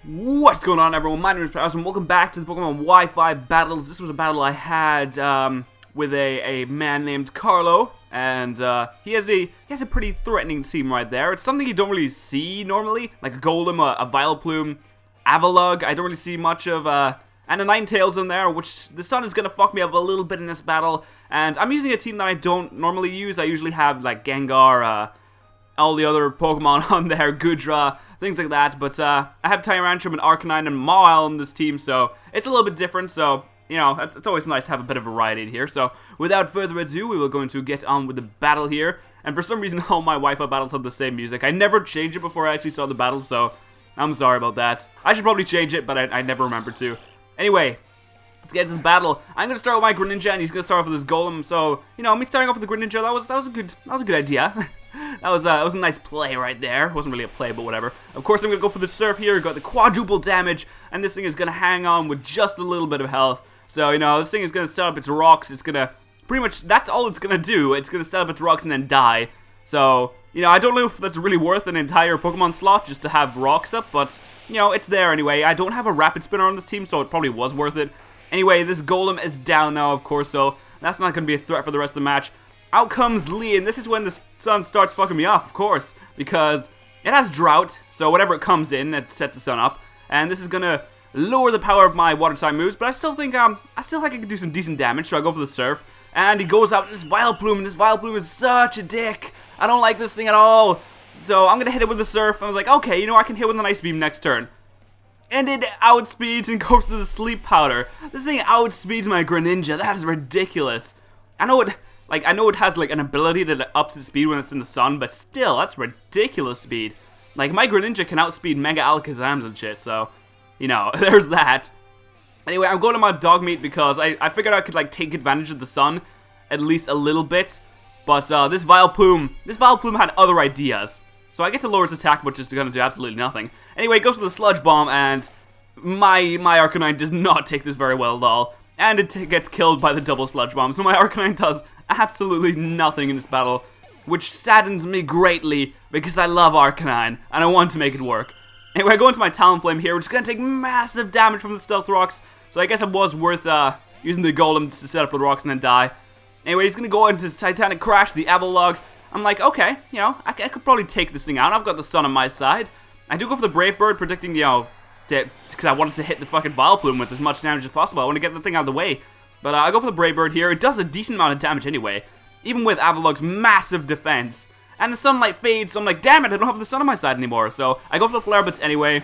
What's going on, everyone? My name is Carlo, and welcome back to the Pokemon Wi-Fi battles. This was a battle I had with a man named Carlo, and he has a pretty threatening team right there. It's something you don't really see normally, like a Golem, a Vileplume, Avalugg. I don't really see much of, and a Ninetales in there, which the sun is gonna fuck me up a little bit in this battle. And I'm using a team that I don't normally use. I usually have like Gengar, all the other Pokemon on there, Goodra, things like that, but I have Tyrantrum and Arcanine and Mawile on this team, so it's a little bit different, so, you know, it's always nice to have a bit of variety in here. So, without further ado, we will going to get on with the battle here, and for some reason, all my Wi-Fi battles have the same music. I never changed it before I actually saw the battle, so I'm sorry about that. I should probably change it, but I never remember to. Anyway, let's get into the battle. I'm gonna start with my Greninja, and he's gonna start off with his Golem. So, you know, me starting off with the Greninja, that was a good idea. that was a nice play right there. It wasn't really a play, but whatever. Of course, I'm gonna go for the Surf here. Got the quadruple damage, and this thing is gonna hang on with just a little bit of health. So, you know, this thing is gonna set up its rocks. It's gonna pretty much, that's all it's gonna do. It's gonna set up its rocks and then die. So, you know, I don't know if that's really worth an entire Pokemon slot just to have rocks up, but you know, it's there anyway. I don't have a Rapid Spinner on this team, so it probably was worth it. Anyway, this Golem is down now, of course, so that's not going to be a threat for the rest of the match. Out comes Lee, and this is when the sun starts fucking me up, of course, because it has Drought, so whatever it comes in, it sets the sun up, and this is going to lower the power of my water type moves, but I still think I can do some decent damage, so I go for the Surf, and he goes out in this Vileplume, and this Vileplume is such a dick. I don't like this thing at all. So I'm going to hit it with the Surf. I was like, okay, you know, I can hit with an Ice Beam next turn. And it outspeeds and goes to the Sleep Powder. This thing outspeeds my Greninja. That is ridiculous. I know it has like an ability that ups its speed when it's in the sun, but still, that's ridiculous speed. Like, my Greninja can outspeed Mega Alakazams and shit, so, you know, there's that. Anyway, I'm going to my Dogmeat because I figured I could, like, take advantage of the sun at least a little bit. But this Vileplume had other ideas. So I get to lower its attack, which is going to do absolutely nothing. Anyway, it goes for the Sludge Bomb, and my Arcanine does not take this very well at all. And it gets killed by the double Sludge Bomb. So my Arcanine does absolutely nothing in this battle, which saddens me greatly, because I love Arcanine, and I want to make it work. Anyway, I go into my Talonflame here, which is going to take massive damage from the Stealth Rocks. So I guess it was worth using the Golem to set up the rocks and then die. Anyway, he's going to go into his Titanic Crash, the Avalugg. I'm like, okay, you know, I could probably take this thing out. I've got the sun on my side. I do go for the Brave Bird, predicting, you know, because I wanted to hit the fucking Vileplume with as much damage as possible. I want to get the thing out of the way. But I go for the Brave Bird here. It does a decent amount of damage anyway, even with Avalugg's massive defense. And the sunlight fades, so I'm like, damn it, I don't have the sun on my side anymore. So I go for the Flare Blitz anyway,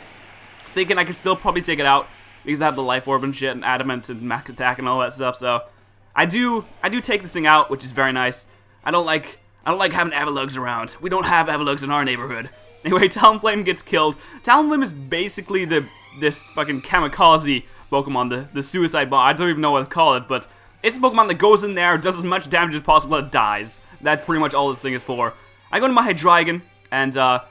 thinking I could still probably take it out, because I have the Life Orb and shit, and Adamant and Max Attack and all that stuff, so I do take this thing out, which is very nice. I don't like having Avaluggs around. We don't have Avaluggs in our neighborhood. Anyway, Talonflame gets killed. Talonflame is basically this fucking kamikaze Pokemon, the suicide bomb. I don't even know what to call it, but it's a Pokemon that goes in there, does as much damage as possible, and dies. That's pretty much all this thing is for. I go to my Hydreigon, and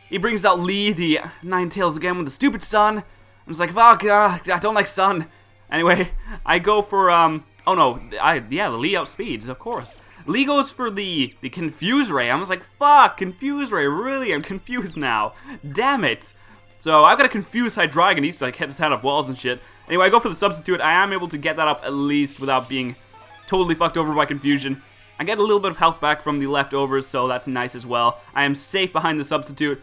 he brings out Lee, the Ninetales again, with the stupid sun. I'm just like, fuck, I don't like sun. Anyway, I go for, oh no, the Lee outspeeds, of course. Lee goes for the Confuse Ray. I was like, fuck, Confuse Ray, really? I'm confused now. Damn it. So I've got to confuse Hydreigon. He's like hit his head off walls and shit. Anyway, I go for the Substitute. I am able to get that up at least without being totally fucked over by Confusion. I get a little bit of health back from the leftovers, so that's nice as well. I am safe behind the Substitute,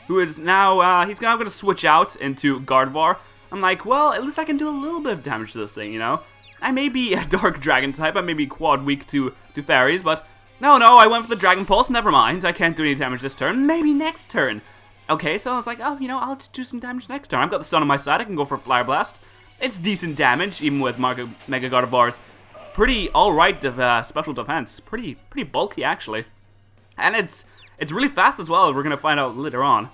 who is now, he's now going to switch out into Gardevoir. I'm like, well, at least I can do a little bit of damage to this thing, you know? I may be a Dark Dragon type, I may be quad weak to fairies, but no, I went for the Dragon Pulse, never mind. I can't do any damage this turn, maybe next turn. Okay, so I was like, oh, you know, I'll just do some damage next turn. I've got the sun on my side, I can go for Flare Blast. It's decent damage, even with Mega Gardevoir's pretty alright special defense. Pretty bulky, actually. And it's really fast as well, we're going to find out later on.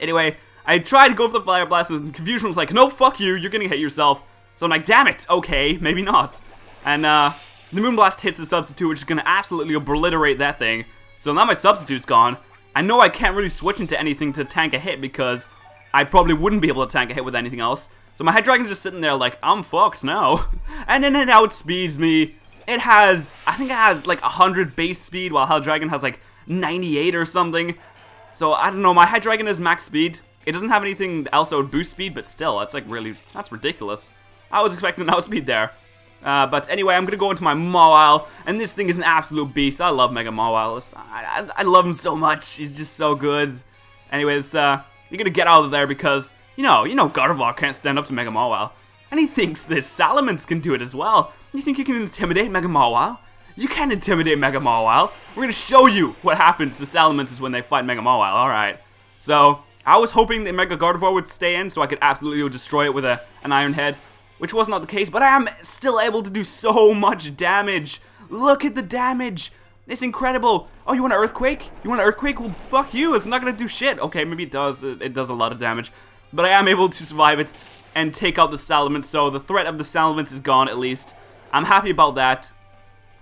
Anyway, I tried to go for the Flare Blast, and Confusion was like, nope, fuck you, you're going to hit yourself. So I'm like, damn it, okay, maybe not. And the Moonblast hits the Substitute, which is going to absolutely obliterate that thing. So now my Substitute's gone. I know I can't really switch into anything to tank a hit, because I probably wouldn't be able to tank a hit with anything else. So my Hydreigon's just sitting there like, I'm fucked now. And then it outspeeds me. I think it has like 100 base speed, while Hydreigon has like 98 or something. So I don't know, my Hydreigon is max speed. It doesn't have anything else that would boost speed, but still, that's like really, that's ridiculous. I was expecting an outspeed there. But anyway, I'm gonna go into my Mawile, and this thing is an absolute beast. I love Mega Mawile. I love him so much. He's just so good. Anyways, you're gonna get out of there because, you know Gardevoir can't stand up to Mega Mawile. And he thinks this Salamence can do it as well. You think you can intimidate Mega Mawile? You can't intimidate Mega Mawile. We're gonna show you what happens to Salamences when they fight Mega Mawile. Alright. So, I was hoping that Mega Gardevoir would stay in so I could absolutely destroy it with an Iron Head, which was not the case, but I am still able to do so much damage. Look at the damage. It's incredible. Oh, you want an Earthquake? You want an Earthquake? Well, fuck you. It's not gonna do shit. Okay, maybe it does. It does a lot of damage. But I am able to survive it and take out the Salamence, so the threat of the Salamence is gone at least. I'm happy about that.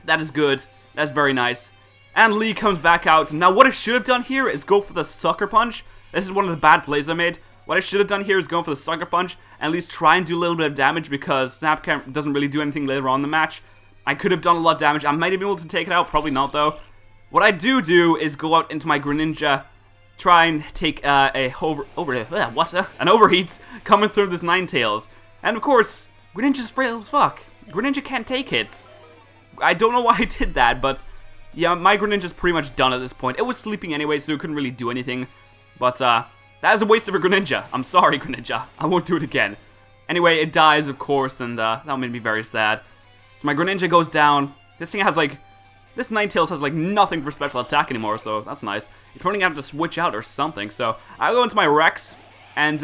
That is good. That's very nice. And Lee comes back out. Now, what I should have done here is go for the Sucker Punch. This is one of the bad plays I made. What I should have done here is go for the Sucker Punch and at least try and do a little bit of damage because Snap doesn't really do anything later on in the match. I could have done a lot of damage. I might have been able to take it out. Probably not, though. What I do is go out into my Greninja, try and take an overheat coming through this Ninetales. And of course, Greninja's frail as fuck. Greninja can't take hits. I don't know why I did that, but yeah, my Greninja's pretty much done at this point. It was sleeping anyway, so it couldn't really do anything. But that is a waste of a Greninja. I'm sorry, Greninja. I won't do it again. Anyway, it dies, of course, and that made me very sad. So my Greninja goes down. This thing has like... This Ninetales has like nothing for special attack anymore, so that's nice. You're probably gonna have to switch out or something. So I go into my Rex, and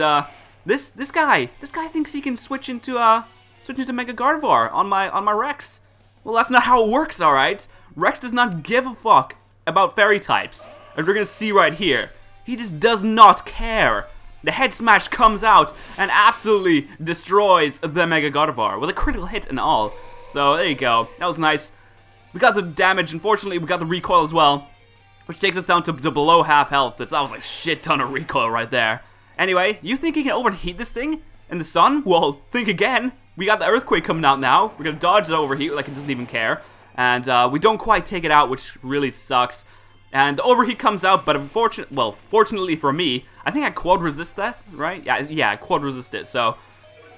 this guy thinks he can switch into Mega Gardevoir on my Rex. Well, that's not how it works, all right. Rex does not give a fuck about fairy types, as we're gonna see right here. He just does not care. The Head Smash comes out and absolutely destroys the Mega Gardevoir with a critical hit and all. So there you go. That was nice. We got the damage. Unfortunately, we got the recoil as well, which takes us down to below half health. That was like a shit ton of recoil right there. Anyway, you think you can overheat this thing in the sun? Well, think again. We got the Earthquake coming out now. We're gonna dodge the overheat like it doesn't even care. And we don't quite take it out, which really sucks. And the overheat comes out, but fortunately for me, I think I quad resist that, right? Yeah, I quad resist it. So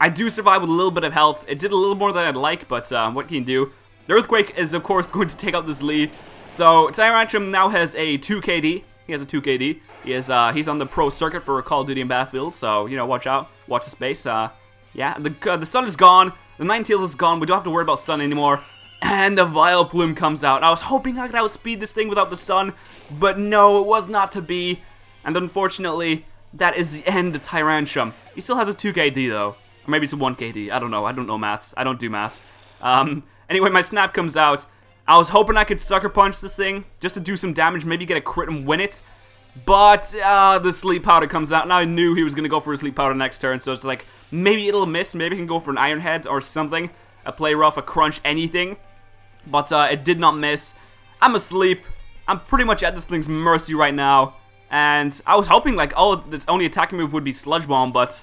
I do survive with a little bit of health. It did a little more than I'd like, but what can you do? The Earthquake is, of course, going to take out this lead. So Tyrantrum now has a 2 KD. He has a 2 KD. He's on the pro circuit for Call of Duty and Battlefield, so, you know, watch out. Watch the space. Yeah, the sun is gone. The Ninetales is gone. We don't have to worry about sun anymore. And the Vileplume comes out. I was hoping I could outspeed this thing without the sun, but no, it was not to be. And unfortunately, that is the end of Tyrantrum. He still has a 2 KD, though. Or maybe it's a 1 KD. I don't know. I don't know maths. I don't do maths. Anyway, my Snap comes out. I was hoping I could Sucker Punch this thing, just to do some damage, maybe get a crit and win it. But, the Sleep Powder comes out, and I knew he was going to go for a Sleep Powder next turn, so it's like, maybe it'll miss, maybe he can go for an Iron Head or something. A Play Rough, a Crunch, anything. But, it did not miss. I'm asleep. I'm pretty much at this thing's mercy right now. And I was hoping, like, its only attacking move would be Sludge Bomb, but...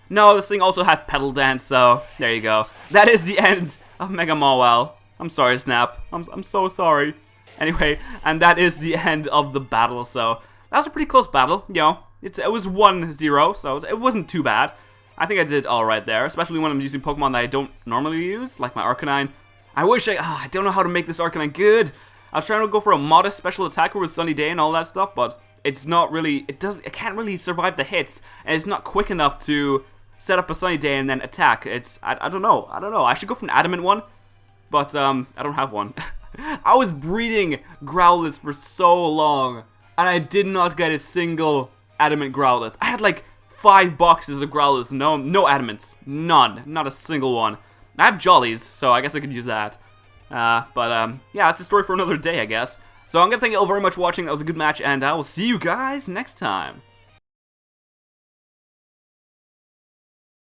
No, this thing also has Petal Dance, so there you go. That is the end of Mega Mawile. I'm sorry, Snap. I'm so sorry. Anyway, and that is the end of the battle, so that was a pretty close battle, you know. It was 1-0, so it wasn't too bad. I think I did alright there, especially when I'm using Pokemon that I don't normally use, like my Arcanine. I don't know how to make this Arcanine good. I was trying to go for a modest special attacker with Sunny Day and all that stuff, but it's not really, it can't really survive the hits, and it's not quick enough to set up a Sunny Day and then attack. I don't know. I should go for an Adamant one, but I don't have one. I was breeding Growlithe for so long, and I did not get a single Adamant Growlithe. I had like 5 boxes of Growlithe, no Adamants, none, not a single one. I have Jollies, so I guess I could use that. Yeah, that's a story for another day, I guess. So I'm gonna thank you all very much for watching. That was a good match, and I will see you guys next time.